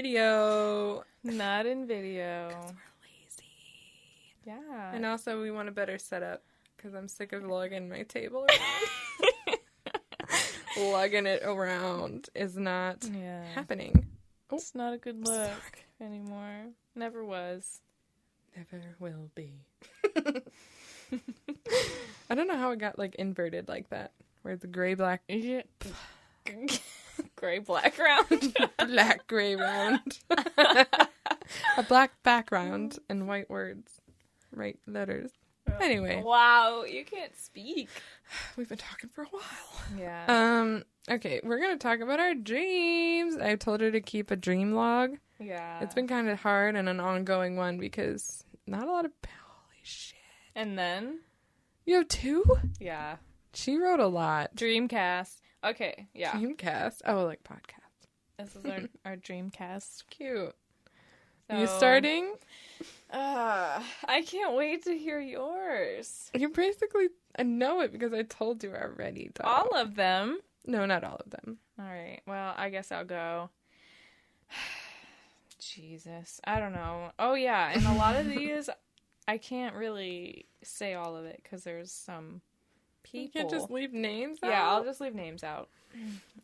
video. Not in video. 'Cause we're lazy. Yeah. And also, we want a better setup because I'm sick of lugging my table around. Lugging it around is not happening. Oh. It's not a good look anymore. Never was. Never will be. I don't know how it got like inverted like that. Where the gray-black... Yeah. Gray-black round. Black-gray round. A black background and white words. Right letters. Anyway. Wow, you can't speak. We've been talking for a while. Yeah. Okay, we're going to talk about our dreams. I told her to keep a dream log. Yeah. It's been kind of hard and an ongoing one because not a lot of... Holy shit. And then? You have 2? Yeah. She wrote a lot. Dreamcast. Okay, yeah. Dreamcast? Oh, like podcast. This is our Dreamcast. Cute. So, You starting? I can't wait to hear yours. You basically... I know it because I told you already, dog. All of them? No, not all of them. All right. Well, I guess I'll go. Jesus. I don't know. Oh, yeah. And a lot of these, I can't really say all of it because there's some people. You can't just leave names out? Yeah, I'll just leave names out.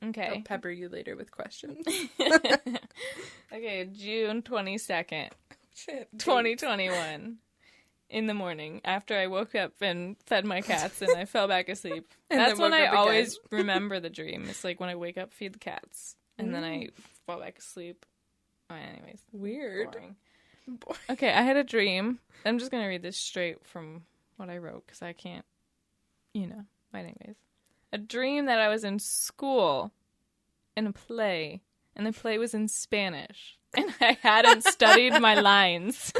Okay. I'll pepper you later with questions. Okay, June 22nd, Shit. 2021. In the morning, after I woke up and fed my cats and I fell back asleep. And That's then when I woke up always again. remember the dream. It's like when I wake up, feed the cats, and then I fall back asleep. Oh, anyways. Weird. Boring. Okay, I had a dream. I'm just going to read this straight from what I wrote because I can't, anyways. A dream that I was in school in a play, and the play was in Spanish. And I hadn't studied my lines.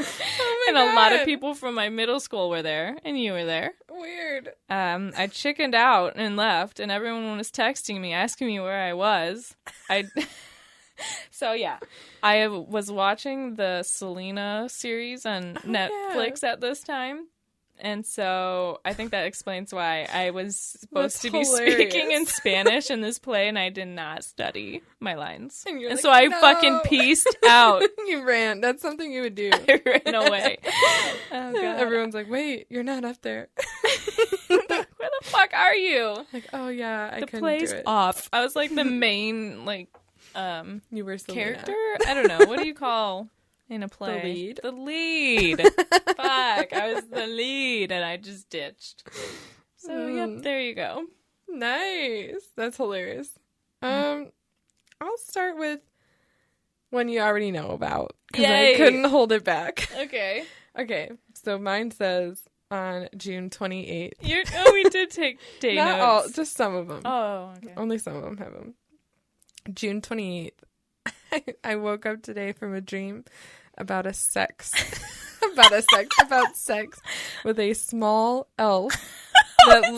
And a lot of people from my middle school were there, and you were there. Weird. I chickened out and left, and everyone was texting me, asking me where I was. So, yeah. I was watching the Selena series on Netflix at this time. And so I think that explains why I was supposed to be speaking in Spanish in this play, and I did not study my lines. And like, so I fucking pieced out. You ran. That's something you would do. I ran away. Oh, God. Everyone's like, wait, you're not up there. Where the fuck are you? Like, oh, yeah, I couldn't do play's it. off. I was like the main, you were Selena. character? I don't know. What do you call... in a play. The lead. Fuck. I was the lead and I just ditched. So, yep, there you go. Nice. That's hilarious. I'll start with one you already know about. Because I couldn't hold it back. Okay. Okay. So mine says on June 28th. We did take day Not notes. all, just some of them. Oh, okay. Only some of them have them. June 28th. I woke up today from a dream about sex with a small elf that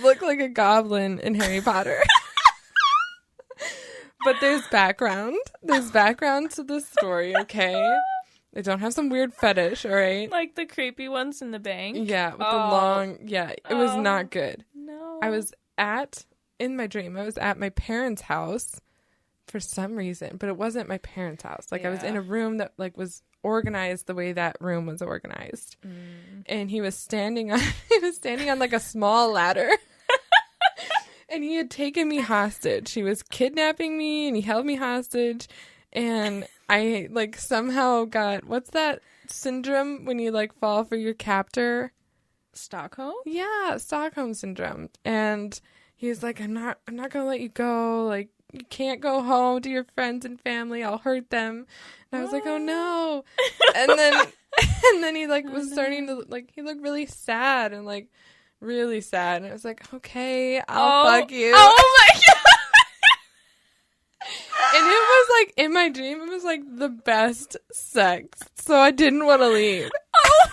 looked like a goblin in Harry Potter. But there's background to the story, okay? They don't have some weird fetish, all right? Like the creepy ones in the bank? Yeah, with the long, it was not good. No. In my dream, I was at my parents' house for some reason, but it wasn't my parents' house. Like, I was in a room that, like, was organized the way that room was organized. And he was standing on, like, a small ladder. And he had taken me hostage. He was kidnapping me, and he held me hostage. And I, like, somehow got, what's that syndrome when you, like, fall for your captor? Stockholm? Yeah, Stockholm syndrome. And he was like, I'm not gonna let you go. Like, you can't go home to your friends and family. I'll hurt them. And I was like, oh no. And then he like was starting to like, he looked really sad and like really sad. And I was like, okay, I'll fuck you. Oh my God. And it was like, in my dream, it was like the best sex. So I didn't want to leave.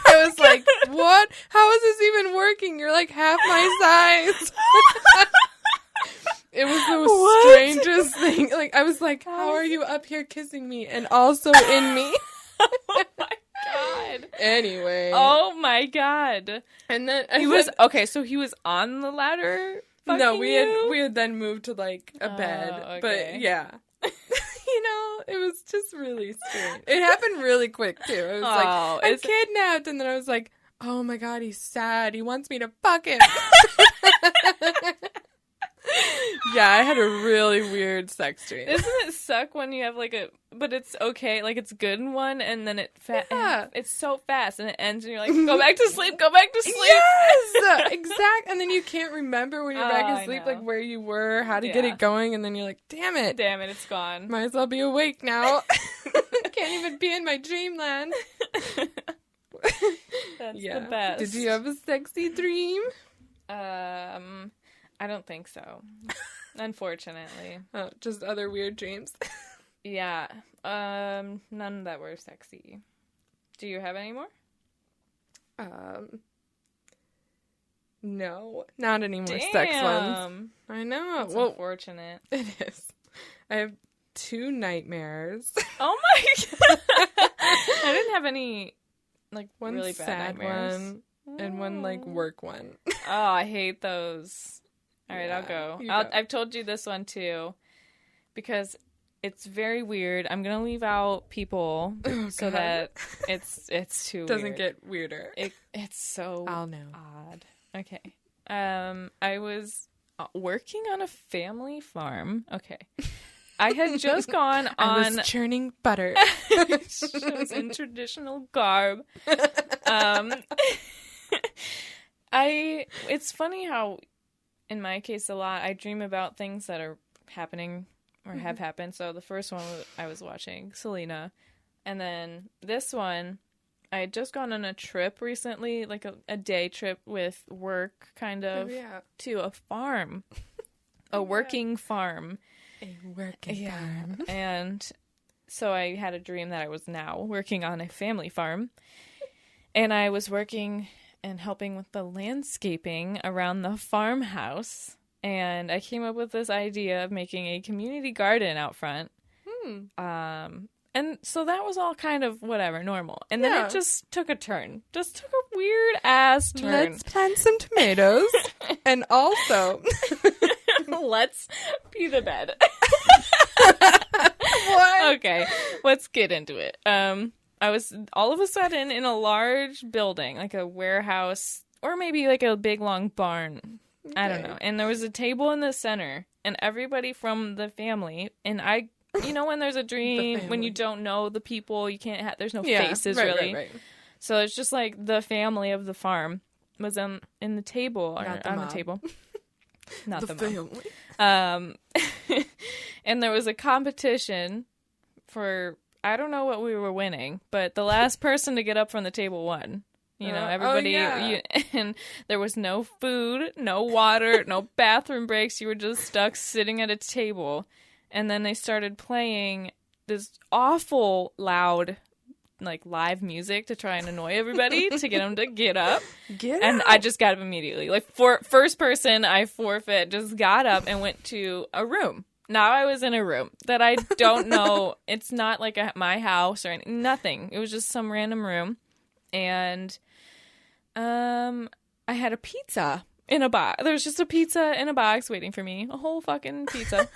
I was like, what? How is this even working? You're like half my size. It was the strangest thing. Like, I was like, how are you up here kissing me and also in me? Oh my God. Anyway. Oh my God. And then so he was on the ladder? No, we had then moved to like a bed. Okay. But yeah. know. It was just really strange. It happened really quick, too. It was like, I'm kidnapped. And then I was like, oh my God, he's sad. He wants me to fuck him. Yeah, I had a really weird sex dream. Doesn't it suck when you have like but it's okay, like it's good in one, and then it's so fast, and it ends, and you're like, go back to sleep, go back to sleep. Yes, exactly. And then you can't remember when you're back asleep, like where you were, how to get it going, and then you're like, damn it, it's gone. Might as well be awake now. Can't even be in my dreamland. That's the best. Did you have a sexy dream? I don't think so. Unfortunately. Oh, just other weird dreams. Yeah. None that were sexy. Do you have any more? No. Not any more Damn. sex ones. I know. That's unfortunate. It is. I have 2 nightmares. Oh my God. I didn't have any, like, one really bad sad nightmares. one and one, like, work one. Oh, I hate those. All right, I'll go. I've told you this one, too, because it's very weird. I'm going to leave out people so that it's too Doesn't weird. get weirder. It's so I'll know. odd. Okay. I was working on a family farm. Okay. I had just gone on... I was churning butter. It was in traditional garb. It's funny how, in my case, a lot, I dream about things that are happening or have happened. So the first one I was watching, Selena. And then this one, I had just gone on a trip recently, like a day trip with work, kind of, to a farm. A working farm. A working farm. And so I had a dream that I was now working on a family farm. And I was working and helping with the landscaping around the farmhouse. And I came up with this idea of making a community garden out front. And so that was all kind of whatever, normal. And then it just took a turn. Just took a weird ass turn. Let's plant some tomatoes. And also... Let's pee the bed. What? Okay, let's get into it. I was all of a sudden in a large building, like a warehouse, or maybe like a big long barn. Okay. I don't know. And there was a table in the center, and everybody from the family, and I, you know, when there's a dream, when you don't know the people, you can't have, there's no faces really. Right. So it's just like the family of the farm was in the table, or on the table. Not the family. And there was a competition for, I don't know what we were winning, but the last person to get up from the table won. You know, everybody, and there was no food, no water, no bathroom breaks. You were just stuck sitting at a table. And then they started playing this awful loud, like, live music to try and annoy everybody to get them to get up. And I just got up immediately. Like, first person, I forfeit, just got up and went to a room. Now I was in a room that I don't know. It's not like my house or nothing. It was just some random room. And I had a pizza in a box. There was just a pizza in a box waiting for me. A whole fucking pizza.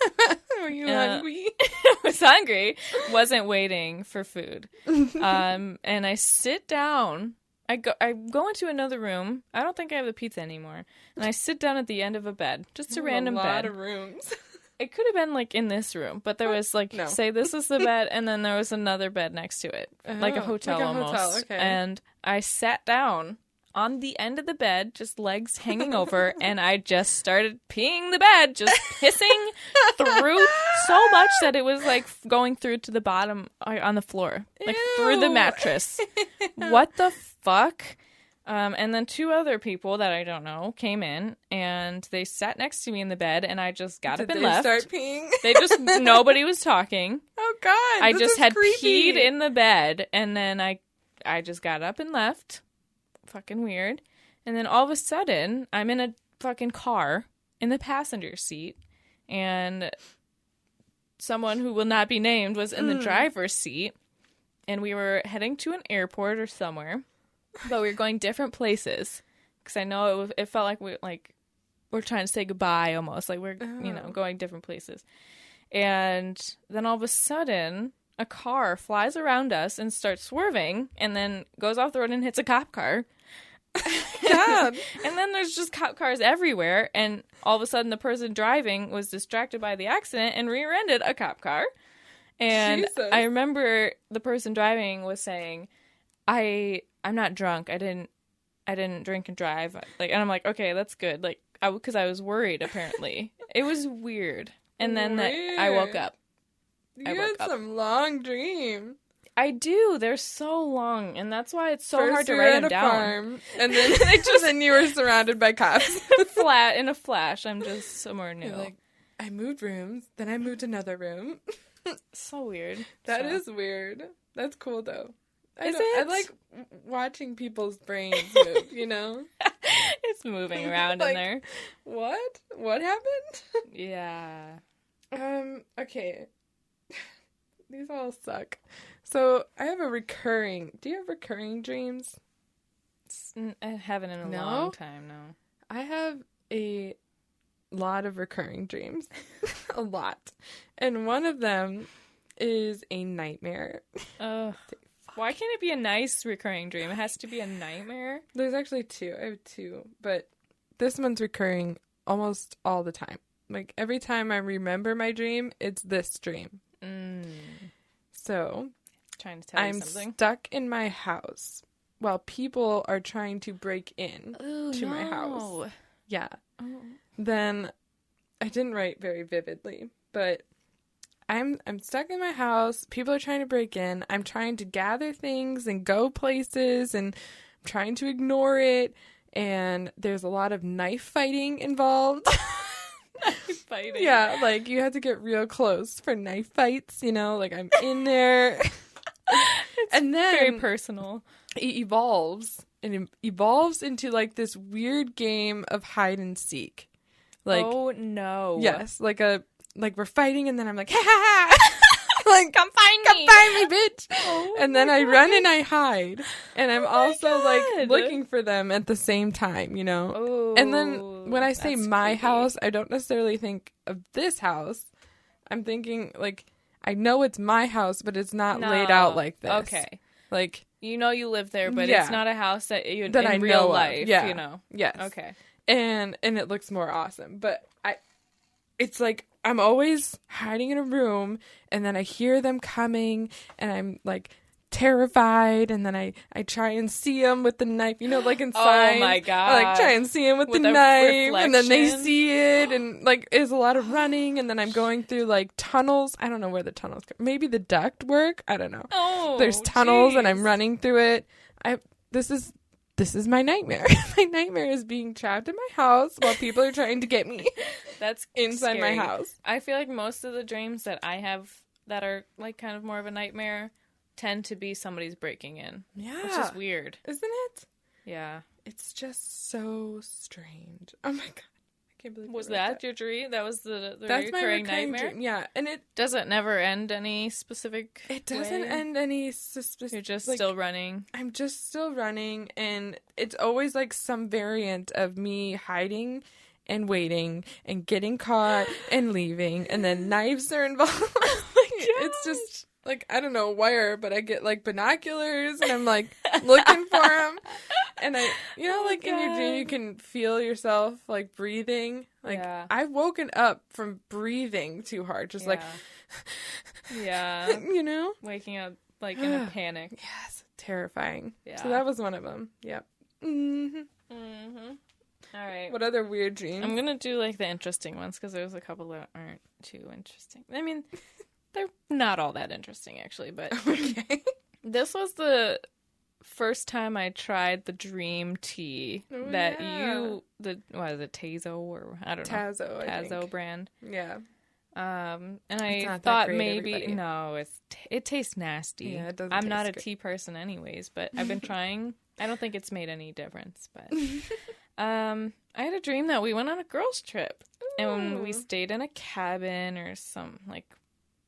Were you hungry? I was hungry. Wasn't waiting for food. And I sit down. I go into another room. I don't think I have the pizza anymore. And I sit down at the end of a bed. Just a random bed. A lot of rooms. It could have been, like, in this room, but there was, like, say this is the bed, and then there was another bed next to it. Like a hotel almost. Hotel, okay. And I sat down on the end of the bed, just legs hanging over, and I just started peeing the bed, just pissing through so much that it was, like, going through to the bottom on the floor. Like, through the mattress. What the fuck? And then 2 other people that I don't know came in, and they sat next to me in the bed, and I just got up and left. Did they start peeing? They just, nobody was talking. Oh, God. I just had peed in the bed, and then I just got up and left. Fucking weird. And then all of a sudden, I'm in a fucking car in the passenger seat, and someone who will not be named was in the driver's seat, and we were heading to an airport or somewhere. But we were going different places, because I know it felt like we're trying to say goodbye almost, like we're going different places. And then all of a sudden, a car flies around us and starts swerving and then goes off the road and hits a cop car. God. And then there's just cop cars everywhere. And all of a sudden, the person driving was distracted by the accident and rear-ended a cop car. And Jesus. I remember the person driving was saying, I'm not drunk. I didn't drink and drive. Like, and I'm like, okay, that's good. Like, because I was worried, apparently. It was weird. And then I woke up. You had some long dreams. I do. They're so long, and that's why it's so First hard to you were write at them a down. farm, and then then you were surrounded by cops. In a flash, I'm just somewhere new. You're like, I moved rooms, then I moved another room. So weird. That is weird. That's cool though. I like watching people's brains move, you know? It's moving around Like, in there. What? What happened? Yeah. Okay. These all suck. So, I have a recurring... Do you have recurring dreams? I haven't in a long time, no. I have a lot of recurring dreams. A lot. And one of them is a nightmare. Why can't it be a nice recurring dream? It has to be a nightmare? There's actually two. I have two. But this one's recurring almost all the time. Like, every time I remember my dream, it's this dream. So, Trying to tell you I'm something. stuck in my house while people are trying to break in to my house. Yeah. Oh. Then I didn't write very vividly, but I'm stuck in my house. People are trying to break in. I'm trying to gather things and go places, and I'm trying to ignore it. And there's a lot of knife fighting involved. Fighting. Yeah, like you have to get real close for knife fights, you know, like I'm in there. And then Very personal. it evolves into like this weird game of hide and seek. Like, oh no. yes, like we're fighting and then I'm like, ha ha ha. Like, Come find me, bitch. Oh, and then I run and I hide. And I'm also like God. looking for them at the same time, you know? Oh, And then when I say that's my creepy. house, I don't necessarily think of this house. I'm thinking, like, I know it's my house, but it's not laid out like this. Okay. Like, You know you live there, but Yeah. it's not a house that you that in I real know of. life, Yeah. you know. Yes. Okay. And it looks more awesome. But it's like I'm always hiding in a room, and then I hear them coming, and I'm like terrified, and then I try and see them with the knife, you know, like inside. Oh my God. I like try and see them with the With a knife, and then they reflection. see it, and like there's a lot of running, and then I'm going through like tunnels. I don't know where the tunnels go. Maybe the duct work. I don't know. Oh, There's tunnels, and I'm jeez. running through it. This is my nightmare. My nightmare is being trapped in my house while people are trying to get me That's inside scary. my house. I feel like most of the dreams that I have that are like kind of more of a nightmare tend to be somebody's breaking in. Yeah. Which is weird. Isn't it? Yeah. It's just so strange. Oh my God. I can't believe I Was wrote that your dream? That was the That's my recurring recurring nightmare? dream. Yeah. And Does it never end any specific it doesn't way? end any suspicious. You're just like, still running. I'm just still running, and it's always like some variant of me hiding and waiting and getting caught and leaving, and then knives are involved. It's just like, I don't know where, but I get like binoculars and I'm like looking for them, and I, you know, like in your dream you can feel yourself like breathing. Like, Yeah. I've woken up from breathing too hard, just like, yeah. you know. Waking up like in a panic. Yes, terrifying. Yeah. So that was one of them. Yep. Mm-hmm. All right. What other weird dreams? I'm going to do like the interesting ones because there's a couple that aren't too interesting. I mean, they're not all that interesting actually, but Okay. this was the first time I tried the dream tea that what is it, Tazo or I don't know. Tazo, I Tazo think. brand. Yeah. And It's I not that thought great, maybe everybody. no, it tastes nasty. Yeah, it doesn't I'm not taste a great. tea person anyways, but I've been trying. I don't think it's made any difference, but I had a dream that we went on a girls trip and we stayed in a cabin or some like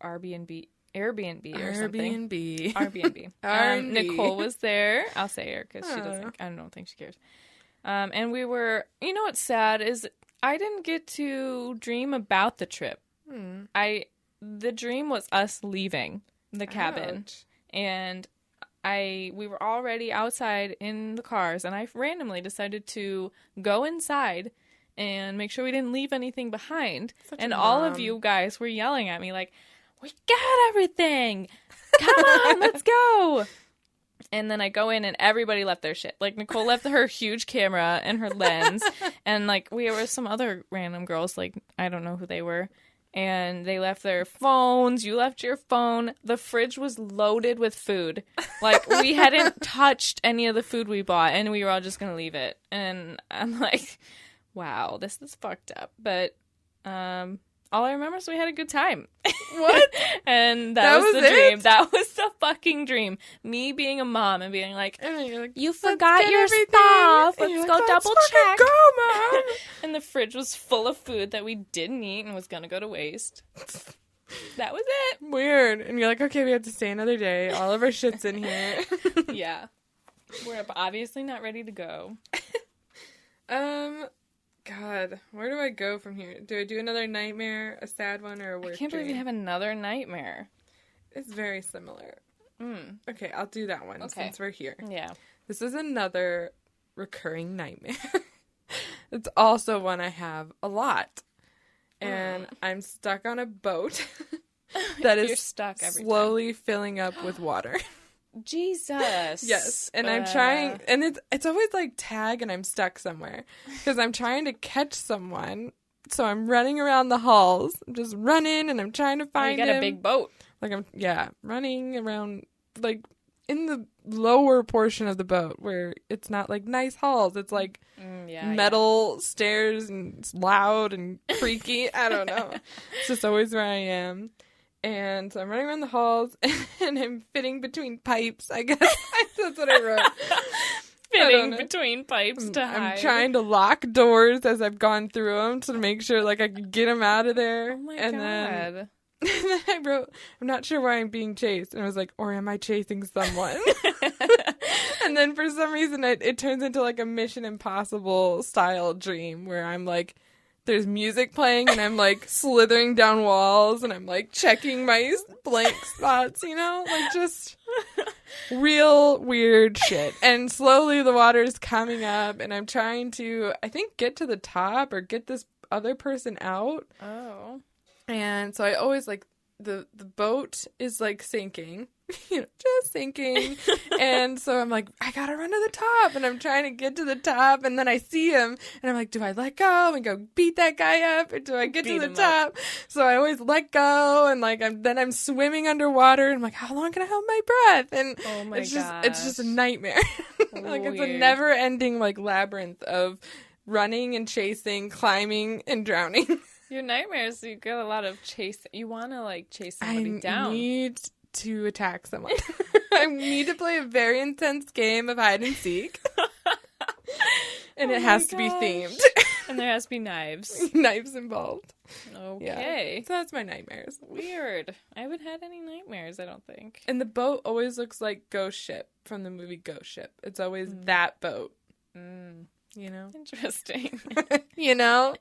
Airbnb or something. Airbnb. Airbnb. Nicole was there. I'll say her because she doesn't. I don't think she cares. And we were. You know what's sad is I didn't get to dream about the trip. the dream was us leaving the cabin. Ouch. And we were already outside in the cars, and I randomly decided to go inside and make sure we didn't leave anything behind. And all of you guys were yelling at me like, we got everything! Come on, let's go! And then I go in and everybody left their shit. Like, Nicole left her huge camera and her lens. And, like, we were some other random girls, like, I don't know who they were. And they left their phones. You left your phone. The fridge was loaded with food. Like, we hadn't touched any of the food we bought, and we were all just going to leave it. And I'm like, wow, this is fucked up. But all I remember is we had a good time. What? And that was the it? dream. That was the fucking dream. Me being a mom and being like, you forgot your stuff. Let's go double check. Go, Mom. And the fridge was full of food that we didn't eat and was going to go to waste. That was it. Weird. And you're like, okay, we have to stay another day. All of our shit's in here. Yeah. We're obviously not ready to go. God, where do I go from here? Do I do another nightmare, a sad one, or a work I can't believe you dream? have another nightmare. It's very similar. Okay, I'll do that one since we're here. Yeah. This is another recurring nightmare. It's also one I have a lot. And I'm stuck on a boat that is stuck every slowly filling up with water. Jesus. Yes, and I'm trying, and it's always like tag, and I'm stuck somewhere because I'm trying to catch someone. So I'm running around the halls. I'm just running, and I'm trying to find him. You got a big boat. Like running around like in the lower portion of the boat where it's not like nice halls. It's like metal stairs, and it's loud and creaky. I don't know. It's just always where I am. And so I'm running around the halls, and I'm fitting between pipes, I guess. That's what I wrote. Fitting between pipes to hide. I'm trying to lock doors as I've gone through them to make sure, like, I can get them out of there. Oh, my God. Then I wrote, I'm not sure why I'm being chased. And I was like, or am I chasing someone? And then for some reason, it turns into, like, a Mission Impossible style dream where I'm, like, there's music playing, and I'm, like, slithering down walls, and I'm, like, checking my blank spots, you know? Like, just real weird shit. And slowly the water's coming up, and I'm trying to, I think, get to the top or get this other person out. Oh. And so I always, like, the boat is, like, sinking. You know, just sinking. And so I'm like, I gotta run to the top, and I'm trying to get to the top, and then I see him, and I'm like, do I let go and go beat that guy up, or do I get to the top? So I always let go, and like I'm swimming underwater, and I'm like, how long can I hold my breath? And oh my it's just a nightmare. Like, it's a Weird. never ending like labyrinth of running and chasing, climbing and drowning. Your nightmares, you get a lot of chase. You want to like chase somebody down. I need to attack someone. I need to play a very intense game of hide and seek. And it has to be themed. And there has to be knives. Knives involved. Okay. Yeah. So that's my nightmares. Weird. I haven't had any nightmares, I don't think. And the boat always looks like Ghost Ship from the movie Ghost Ship. It's always that boat. You know? Interesting. You know?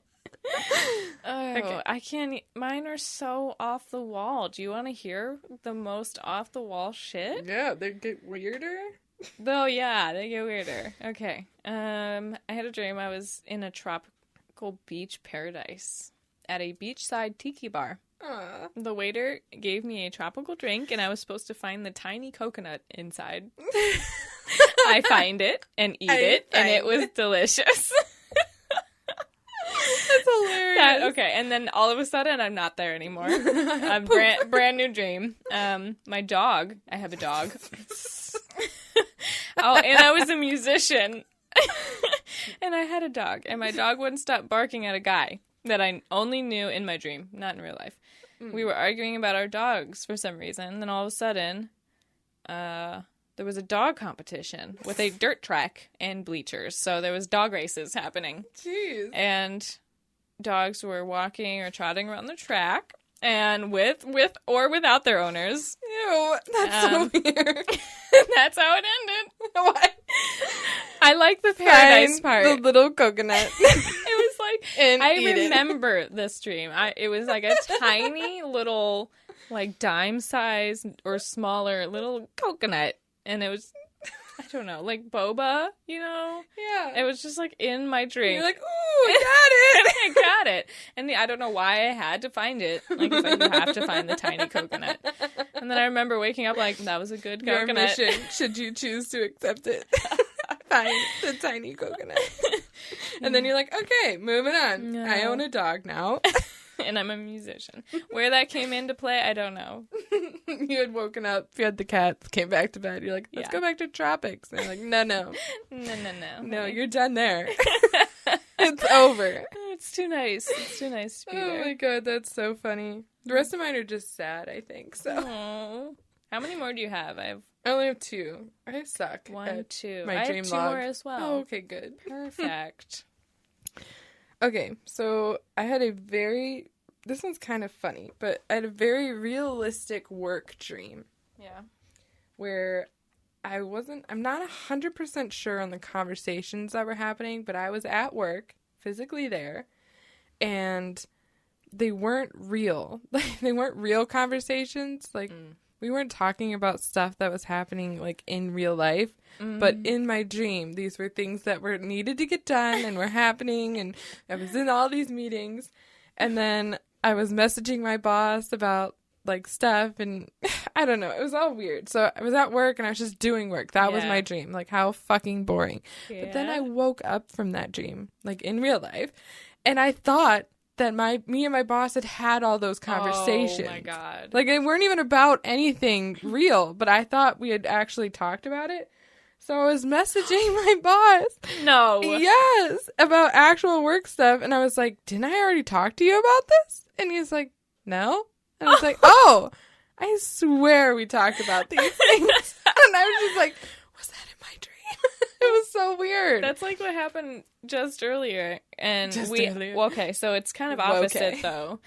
Oh, okay. I can't. Mine are so off the wall. Do you want to hear the most off the wall shit? Yeah, they get weirder. Oh yeah, they get weirder. Okay. I had a dream I was in a tropical beach paradise at a beachside tiki bar. Aww. The waiter gave me a tropical drink, and I was supposed to find the tiny coconut inside. I find it and eat it, and it was delicious. That's hilarious. Okay, and then all of a sudden, I'm not there anymore. A brand new dream. My dog. I have a dog. Oh, and I was a musician. And I had a dog, and my dog wouldn't stop barking at a guy that I only knew in my dream, not in real life. We were arguing about our dogs for some reason. Then all of a sudden, there was a dog competition with a dirt track and bleachers. So there was dog races happening. Jeez. And dogs were walking or trotting around the track, and with or without their owners. Ew, that's so weird. That's how it ended. What? I like the paradise part. The little coconut. It was and I eat it. remember this dream. It was like a tiny little, like dime size or smaller little coconut, and it was, I don't know, like boba, you know? Yeah. It was just like in my dream. You're like, ooh, I got it. I got it. And I don't know why I had to find it. Like, it's like, you have to find the tiny coconut. And then I remember waking up like, that was a good Your coconut. mission, should you choose to accept it. Find the tiny coconut. And then you're like, okay, moving on. No. I own a dog now. And I'm a musician. Where that came into play, I don't know. You had woken up, you had the cats, came back to bed. You're like, let's go back to tropics. And they're like, no. No, you're done there. It's over. It's too nice. It's too nice to be there. Oh my god, that's so funny. The rest of mine are just sad, I think. So Aww. How many more do you have? I only have 2. I suck. 1, 2. My I dream have 2 log. more as well. Oh, okay, good. Perfect. Okay, so I had this one's kind of funny, but I had a very realistic work dream Yeah. where I'm not 100% sure on the conversations that were happening, but I was at work, physically there, and they weren't real. Like, they weren't real conversations. Like, we weren't talking about stuff that was happening, like, in real life. But in my dream, these were things that were needed to get done and were happening, and I was in all these meetings. And then I was messaging my boss about, like, stuff, and I don't know. It was all weird. So I was at work, and I was just doing work. That was my dream. Like, how fucking boring. Yeah. But then I woke up from that dream, like, in real life, and I thought that me and my boss had all those conversations. Oh my god. Like, they weren't even about anything real, but I thought we had actually talked about it. So I was messaging my boss. No. Yes, about actual work stuff. And I was like, didn't I already talk to you about this? And he's like, no. And I was like, oh, I swear we talked about these things. And I was just like, was that in my dream? It was so weird. That's like what happened just earlier. And earlier. Well, okay, so it's kind of opposite though.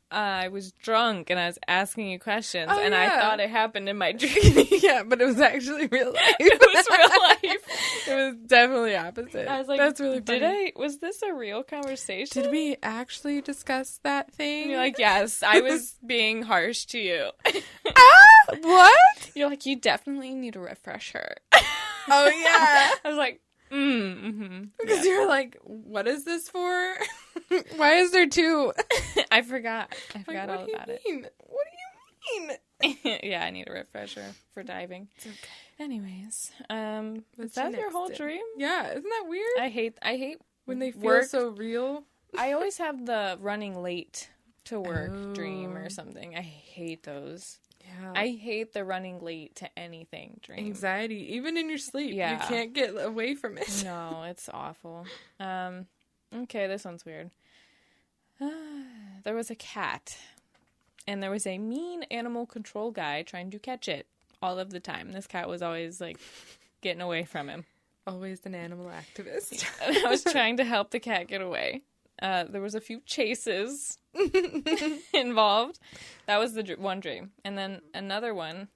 I was drunk and I was asking you questions, and I thought it happened in my dream. Yeah, but it was actually real life. It was real life. It was definitely opposite. I was like, that's really funny. was this a real conversation? Did we actually discuss that thing? And you're like, yes, I was being harsh to you. What? You're like, you definitely need a refresher. Oh, yeah. I was like, mm-hmm. Because you're like, what is this for? Why is there 2? I forgot Like, all about it. What do you mean? Yeah, I need a refresher for diving. It's okay. Anyways, What's is that your next whole thing? dream? Yeah, isn't that weird? I hate when they feel work. so real. I always have the running late to work dream or something. I hate those. Yeah. I hate the running late to anything dream. Anxiety, even in your sleep. Yeah. You can't get away from it. No, it's awful. Okay, this one's weird. There was a cat, and there was a mean animal control guy trying to catch it all of the time. This cat was always, like, getting away from him. Always an animal activist. And I was trying to help the cat get away. There was a few chases involved. That was the one dream. And then another one,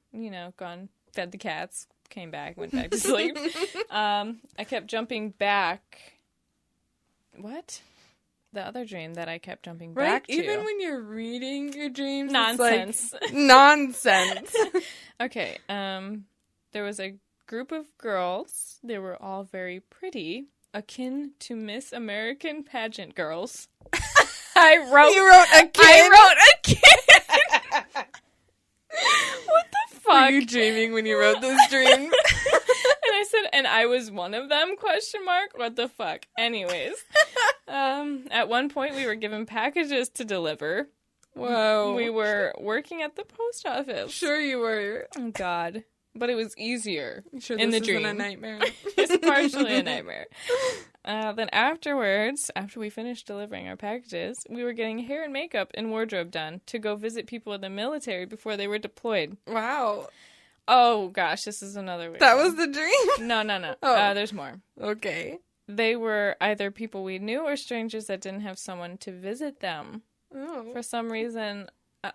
gone, fed the cats, came back, went back to sleep. I kept jumping back. What? The other dream that I kept jumping back to. Even when you're reading your dreams, Nonsense. It's like nonsense. Okay. There was a group of girls. They were all very pretty, akin to Miss American pageant girls. You wrote a kid? I wrote a kid! What the fuck? Were you dreaming when you wrote this dream? And I said, and I was one of them, ? What the fuck? Anyways. At one point, we were given packages to deliver. Whoa. We were working at the post office. Sure you were. Oh, God. But it was easier Sure in this the dream. isn't a nightmare. It's partially a nightmare. Then afterwards, after we finished delivering our packages, we were getting hair and makeup and wardrobe done to go visit people in the military before they were deployed. Wow. Oh, gosh, this is another weird That one. was the dream? No. Oh. There's more. Okay. They were either people we knew or strangers that didn't have someone to visit them. Oh. For some reason,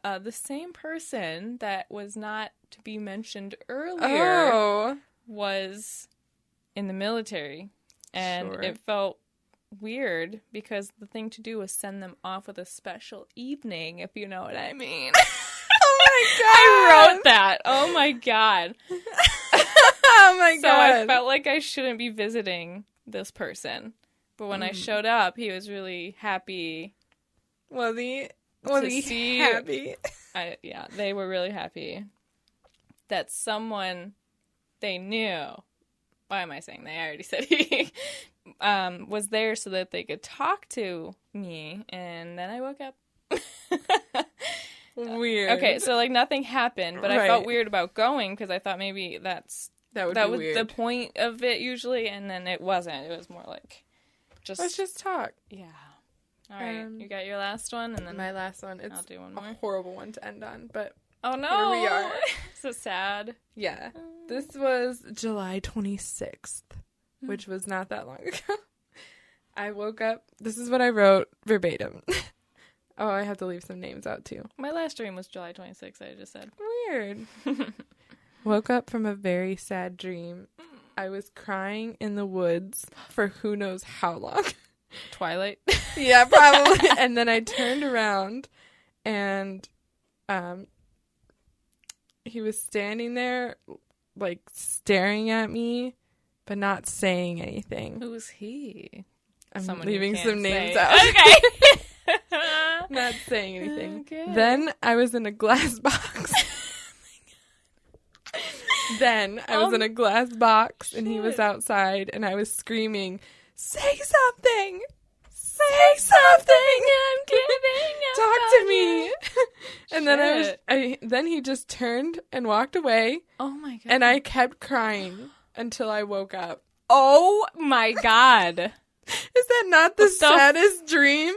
the same person that was not to be mentioned earlier was in the military. And Sure. it felt weird because the thing to do was send them off with a special evening, if you know what I mean. Oh my god! I wrote that. Oh my god. Oh my god! So I felt like I shouldn't be visiting this person, but when I showed up, he was really happy. Was he see, happy? Yeah, they were really happy that someone they knew. Why am I saying they? I already said he was there so that they could talk to me, and then I woke up. Weird. Okay, so like nothing happened, but I felt weird about going because I thought maybe that was weird. the point of it usually, and then it wasn't. It was more like let's just talk. Yeah. All right, you got your last one, and then my last one. I'll do one more. A horrible one to end on, but oh no, here we are. So sad. Yeah, this was July 26th, which was not that long ago. I woke up. This is what I wrote verbatim. Oh, I have to leave some names out too. My last dream was July 26th. I just said weird. Woke up from a very sad dream. I was crying in the woods for who knows how long. Twilight. Yeah, probably. And then I turned around and he was standing there like staring at me but not saying anything. Who was he? I'm leaving some names out. Okay. Not saying anything. Okay. Then I was in a glass box. Then I was in a glass box and he was outside and I was screaming, "Say something! Say something! I'm kidding! Talk to me!" And then then he just turned and walked away. Oh my god! And I kept crying until I woke up. Oh my god! Is that not the saddest dream?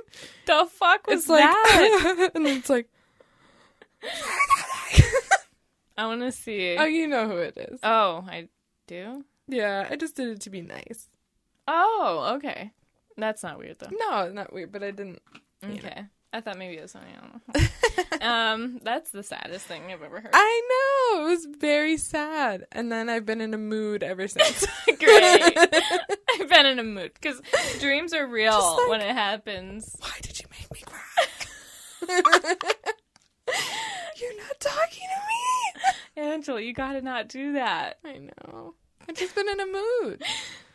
The fuck was that? And it's like, I want to see. Oh, you know who it is. Oh, I do? Yeah, I just did it to be nice. Oh, okay. That's not weird, though. No, not weird, but I didn't. Okay. Know. I thought maybe it was something, I don't know. That's the saddest thing I've ever heard. I know. It was very sad. And then I've been in a mood ever since. Great. I've been in a mood. Because dreams are real when it happens. Why did you make me cry? You're not talking to me. Angela, you gotta not do that. I know. I've just been in a mood.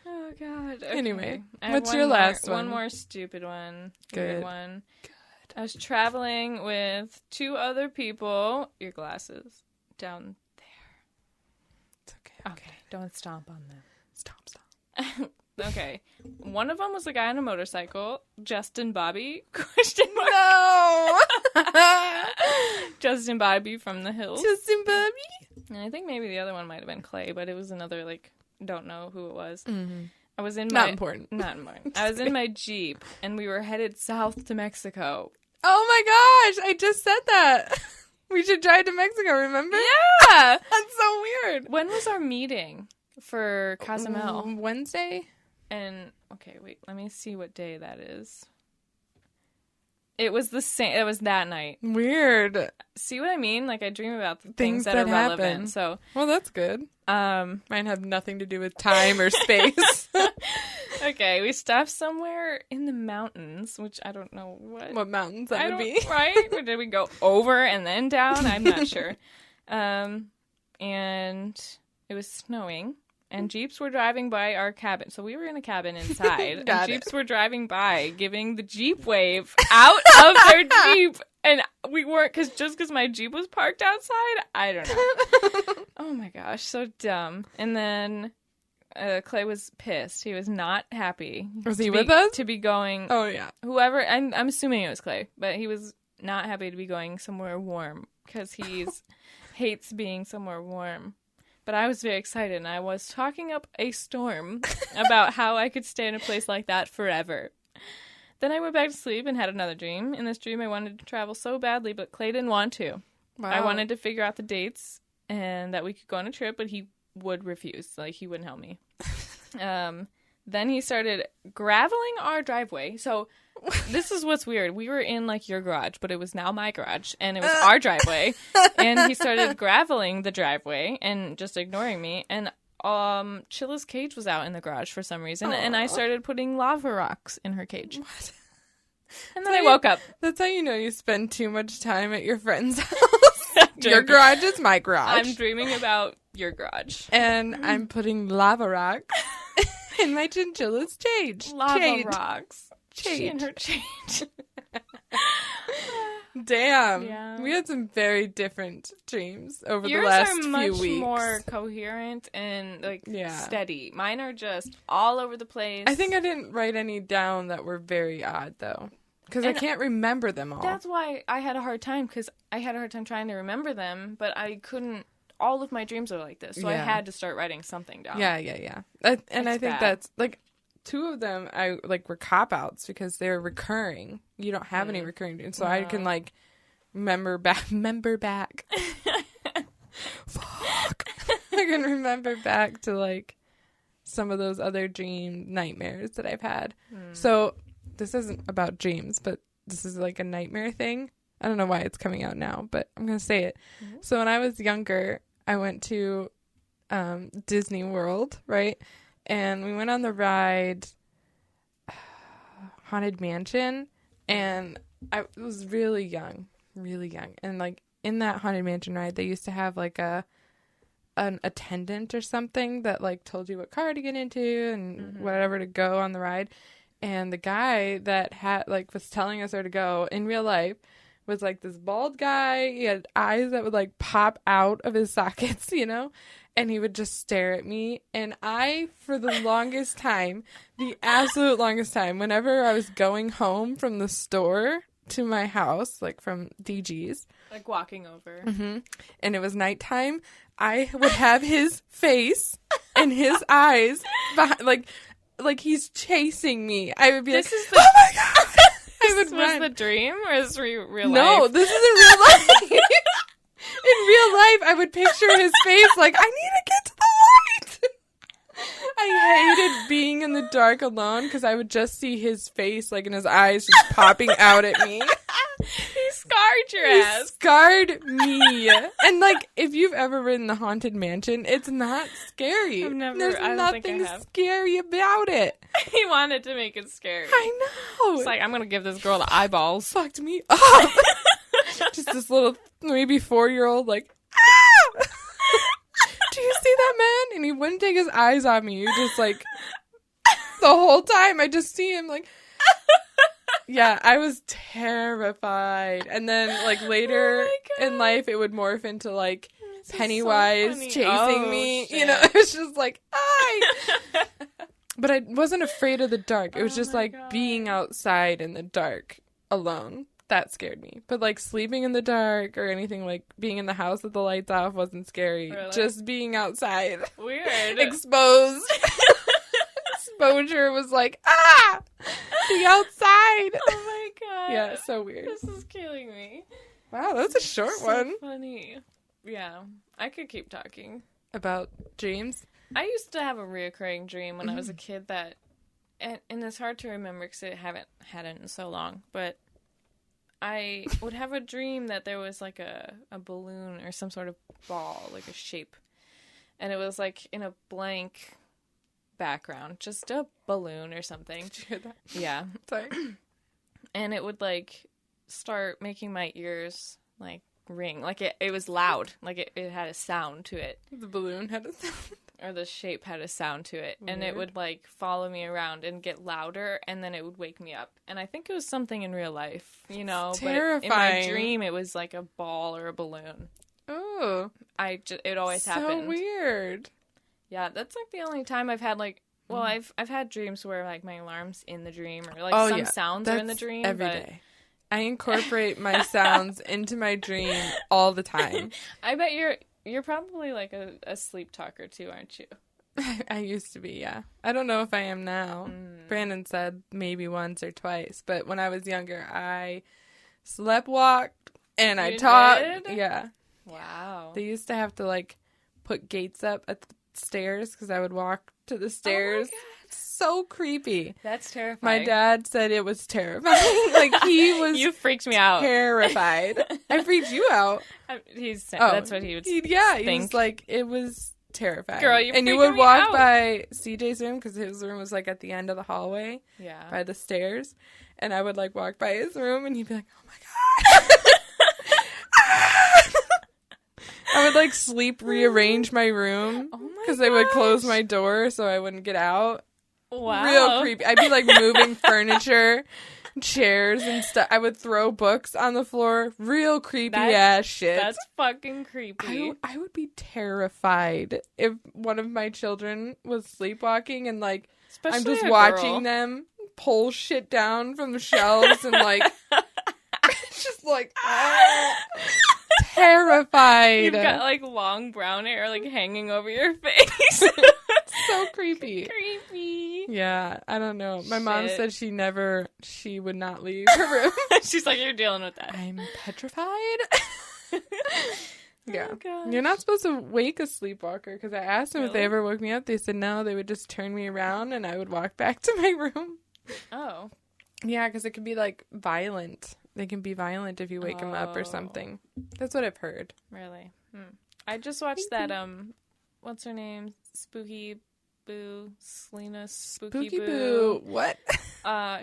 Oh, God. Okay. Anyway, what's your last one? One more stupid one. Good one. Good. I was traveling with 2 other people. Your glasses. Down there. It's okay. Okay. Don't stomp on them. Stomp. Okay. One of them was a guy on a motorcycle. Justin Bobby? Question mark. No! Justin Bobby from the Hills. Justin Bobby? And I think maybe the other one might have been Clay, but it was another, like, don't know who it was. Mm-hmm. I was in Not important. I was in my Jeep, and we were headed south to Mexico. Oh my gosh, I just said that. We should drive to Mexico, remember? Yeah! That's so weird. When was our meeting for Cozumel? Wednesday? And, okay, wait, let me see what day that is. It was the same, it was that night. Weird. See what I mean? Like, I dream about the things that are relevant. Happen. So, well, that's good. Mine have nothing to do with time or space. Okay, we stopped somewhere in the mountains, which I don't know what mountains that would be. Right? Or did we go over and then down? I'm not sure. And it was snowing, and Jeeps were driving by our cabin. So we were in a cabin inside, and Jeeps were driving by, giving the Jeep wave out of their Jeep. And we weren't, because my Jeep was parked outside. I don't know. Oh my gosh, so dumb. And then Clay was pissed. He was not happy. Was he with us? To be going. Oh, yeah. Whoever, I'm assuming it was Clay, but he was not happy to be going somewhere warm because he hates being somewhere warm. But I was very excited, and I was talking up a storm about how I could stay in a place like that forever. Then I went back to sleep and had another dream. In this dream, I wanted to travel so badly, but Clay didn't want to. Wow. I wanted to figure out the dates and that we could go on a trip, but he would refuse. Like, he wouldn't help me. Then he started graveling our driveway. So this is what's weird. We were in, like, your garage, but it was now my garage, and it was our driveway. And he started graveling the driveway and just ignoring me. And Chilla's cage was out in the garage for some reason, and I started putting lava rocks in her cage. What? And then I woke up. That's how you know you spend too much time at your friend's house. Your garage is my garage. I'm dreaming about your garage. And I'm putting lava rocks in my chinchilla's cage. Lava rocks. She in her cage. Damn. Yeah. We had some very different dreams over Yours the last are few much weeks. more coherent and steady. Mine are just all over the place. I think I didn't write any down that were very odd though. Because I can't remember them all. That's why I had a hard time, because I had a hard time trying to remember them, but I couldn't. All of my dreams are like this, so I had to start writing something down. Yeah. I think that's, like, 2 of them were cop-outs because they're recurring. You don't have any recurring dreams, so I can, like, remember back. Fuck. I can remember back to, like, some of those other dream nightmares that I've had. So this isn't about dreams, but this is like a nightmare thing. I don't know why it's coming out now, but I'm going to say it. So when I was younger, I went to Disney World, right? And we went on the ride Haunted Mansion, and I was really young. And like in that Haunted Mansion ride, they used to have like an attendant or something that like told you what car to get into and whatever to go on the ride. And the guy that was telling us where to go in real life was like this bald guy. He had eyes that would like pop out of his sockets, you know? And he would just stare at me. And I, for the longest time, the absolute longest time, whenever I was going home from the store to my house, like from DG's. Like walking over. And it was nighttime, I would have his face and his eyes behind, like he's chasing me. I would be oh my God! I would run. Was the dream or is real life? No, this is in real life. In real life, I would picture his face like, I need to get to the light. I hated being in the dark alone because I would just see his face, like, and his eyes just popping out at me. He scarred your ass. He scarred me. And, like, if you've ever ridden the Haunted Mansion, it's not scary. There's nothing scary about it. He wanted to make it scary. I know. It's like, I'm going to give this girl the eyeballs. Fucked me up. Just this little, maybe 4-year-old, like, ah! Do you see that man? And he wouldn't take his eyes off me. He just like, the whole time I just see him like, yeah, I was terrified. And then like later in life, it would morph into like Pennywise chasing me. Shit. You know, it was just like, ay. But I wasn't afraid of the dark. It was just like being outside in the dark alone. That scared me. But, like, sleeping in the dark or anything, like, being in the house with the lights off wasn't scary. Really? Just being outside. Weird. Exposed. Exposure was like, ah! Be outside. Oh, my God. Yeah, so weird. This is killing me. Wow, that's a short one. Funny. Yeah. I could keep talking. About dreams? I used to have a reoccurring dream when I was a kid that... And it's hard to remember because I haven't had it in so long, but... I would have a dream that there was like a balloon or some sort of ball, like a shape. And it was like in a blank background, just a balloon or something. Did you hear that? Yeah. Sorry. And it would like start making my ears like ring. Like it was loud. Like it had a sound to it. The balloon had a sound? Or the shape had a sound to it. Weird. And it would like follow me around and get louder, and then it would wake me up. And I think it was something in real life, you know. Terrifying. But in my dream it was like a ball or a balloon. Oh. It always happened. So weird. Yeah, that's like the only time I've had like I've had dreams where like my alarm's in the dream or like some sounds are in the dream. Every day. I incorporate my sounds into my dream all the time. I bet you're probably like a sleep talker too, aren't you? I used to be, yeah. I don't know if I am now. Brandon said maybe once or twice, but when I was younger, I sleptwalked and I talked. Yeah. Wow. They used to have to like put gates up at the stairs because I would walk to the stairs. Oh my God. So creepy. That's terrifying. My dad said it was terrifying. Like he was. You freaked me out. Terrified. I freaked you out. That's what he would. Yeah, he was like, it was terrifying. Girl, you're and you freaking would me walk out. by CJ's room because his room was like at the end of the hallway, by the stairs, and I would like walk by his room, and he'd be like, "Oh my god!" I would like sleep rearrange my room because I would close my door so I wouldn't get out. Wow, real creepy. I'd be like moving furniture, chairs and stuff. I would throw books on the floor. Real creepy ass shit. That's fucking creepy. I would be terrified if one of my children was sleepwalking and like Especially I'm just a watching girl. them pull shit down from the shelves and like just like terrified. You've got like long brown hair like hanging over your face. So creepy. Creepy. Yeah, I don't know. My mom Shit. said she would not leave her room. She's like, you're dealing with that. I'm petrified. Yeah. Oh, gosh. You're not supposed to wake a sleepwalker because I asked them if they Really? ever woke me up. They said no, they would just turn me around and I would walk back to my room. Oh. Yeah, because it could be like violent. They can be violent if you wake them up or Oh. something. That's what I've heard. Really? I just watched that, what's her name? Spooky Boo. Selena Spooky Boo. What?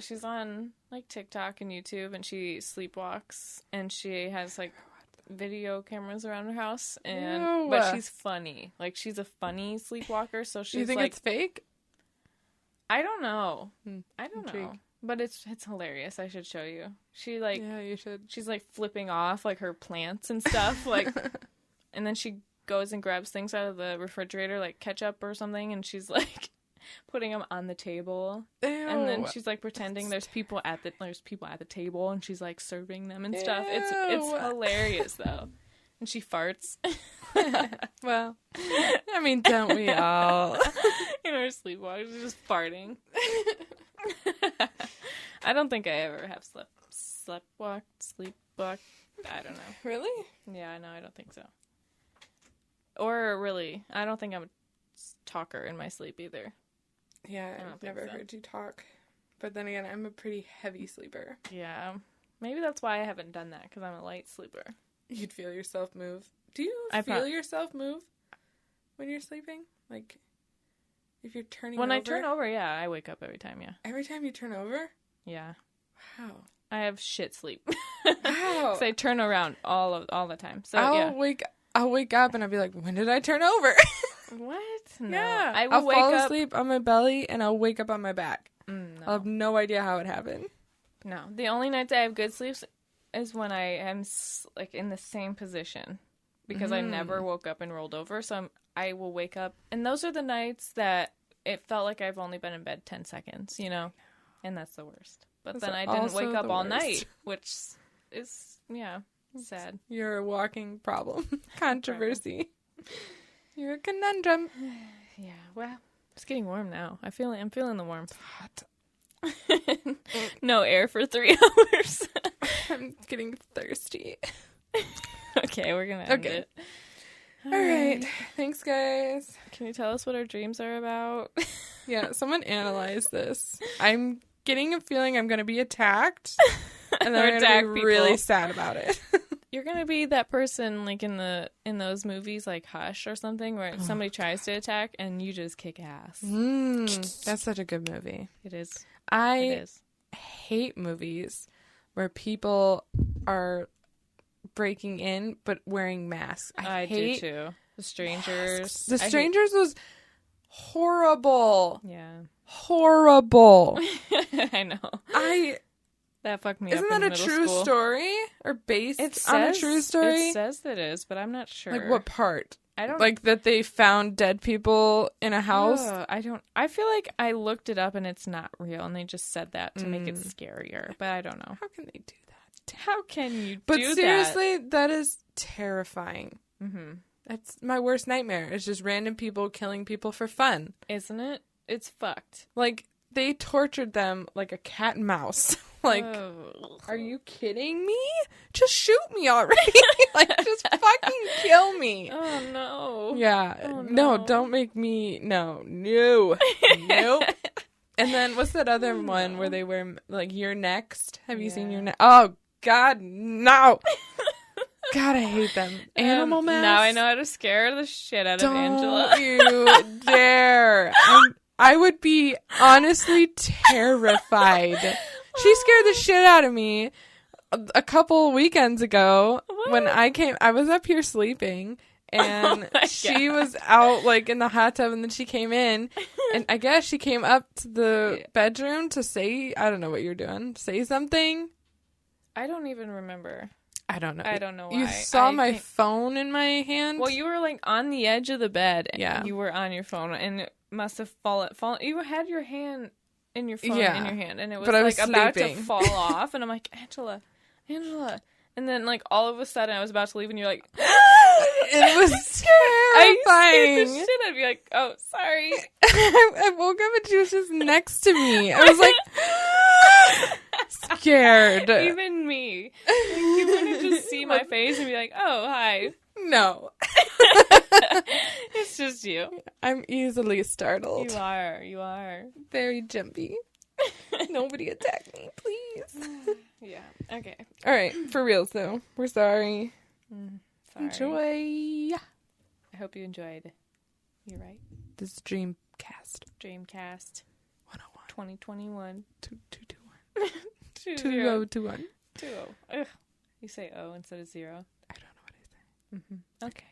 She's on like TikTok and YouTube, and she sleepwalks, and she has like video cameras around her house, and Ew. but she's funny. Like she's a funny sleepwalker, so she's Do you think like, it's fake? I don't know. I don't know. Intrigue. But it's hilarious. I should show you. She like Yeah, you should. she's like flipping off like her plants and stuff, like, and then she goes and grabs things out of the refrigerator, like ketchup or something, and she's like putting them on the table. Ew. And then she's like pretending there's people at the table, and she's like serving them and stuff. It's Ew. hilarious though. And she farts. Well, I mean, don't we all? In her sleepwalk, she's just farting. I don't think I ever have sleepwalked. I don't know. Really? Yeah, no, I don't think so. Or really, I don't think I'm a talker in my sleep either. Yeah, don't I've think never so. heard you talk. But then again, I'm a pretty heavy sleeper. Yeah, maybe that's why I haven't done that, because I'm a light sleeper. You'd feel yourself move. Do you I feel pro- yourself move when you're sleeping? Like, if you're turning When over? I turn over, yeah, I wake up every time, yeah. Every time you turn over? Yeah. Wow. I have shit sleep. Wow. So I turn around all the time. So I'll yeah. wake up and I'll be like, when did I turn over? What? No. Yeah. I will I'll wake fall up. asleep on my belly and I'll wake up on my back. No. I'll have no idea how it happened. No. The only nights I have good sleeps is when I am like in the same position, because I never woke up and rolled over. So I will wake up, and those are the nights that it felt like I've only been in bed 10 seconds, you know, and that's the worst. But That's then I didn't also wake up the all worst. night, which is, sad. You're a walking problem. Controversy. You're a conundrum. Yeah, well, it's getting warm now. I'm feeling the warmth. Hot. No air for 3 hours. I'm getting thirsty. Okay, we're gonna end Okay. it. All right. Thanks, guys. Can you tell us what our dreams are about? Yeah, someone analyze this. I'm getting a feeling I'm going to be attacked, and then Or I'm going attack to be people. really sad about it. You're gonna be that person like in those movies like Hush or something, where somebody tries to attack and you just kick ass. That's such a good movie. It is. It I is. hate movies where people are breaking in but wearing masks. I do hate too. The Strangers. The Strangers was horrible. Yeah. Horrible. I know. That fucked me Isn't up in that a middle true school. story or based It on a says- true story? It says that it is, but I'm not sure. Like what part? I don't Like that they found dead people in a house? I feel like I looked it up and it's not real, and they just said that to make it scarier, but I don't know. How can they do that? How can you But do seriously, that is terrifying. Mm-hmm. That's my worst nightmare. It's just random people killing people for fun. Isn't it? It's fucked. Like, they tortured them like a cat and mouse. Like, Oh. are you kidding me? Just shoot me already. Like, just fucking kill me. Oh no. Yeah. Oh, No, no. don't make me. No. Nope. And then what's that other one where they wear, like, You're Next? Have you seen Yeah. You're Next? Oh, God, no. God, I hate them. Animal masks. Now I know how to scare the shit out of Angela. Don't you dare. I would be honestly terrified. She scared the shit out of me a couple weekends ago when I was up here sleeping. And she was out, like, in the hot tub, and then she came in, and I guess she came up to the bedroom to say, I don't know what you're doing, say something. I don't even remember. I don't know. I don't know why. You saw my phone in my hand? Well, you were, like, on the edge of the bed. Yeah. You were on your phone, and it must have fallen. You had your hand in your phone in your hand, and it was, like, about to fall off, and I'm like, Angela. And then, like, all of a sudden, I was about to leave, and you're like... It was terrifying. I scared the shit. I'd be like, oh, sorry. I woke up and she was just next to me. I was like, scared. Even me. Like, you wouldn't just see my face and be like, oh, hi. No. It's just you. I'm easily startled. You are. Very jumpy. Nobody attack me, please. Yeah. Okay. All right. For reals, though. We're sorry. Sorry. Enjoy. I hope you enjoyed. You're right. This is Dreamcast 101. 2021. 221. 2021. 2021. Ugh. You say O instead of 0. I don't know what I say. Okay.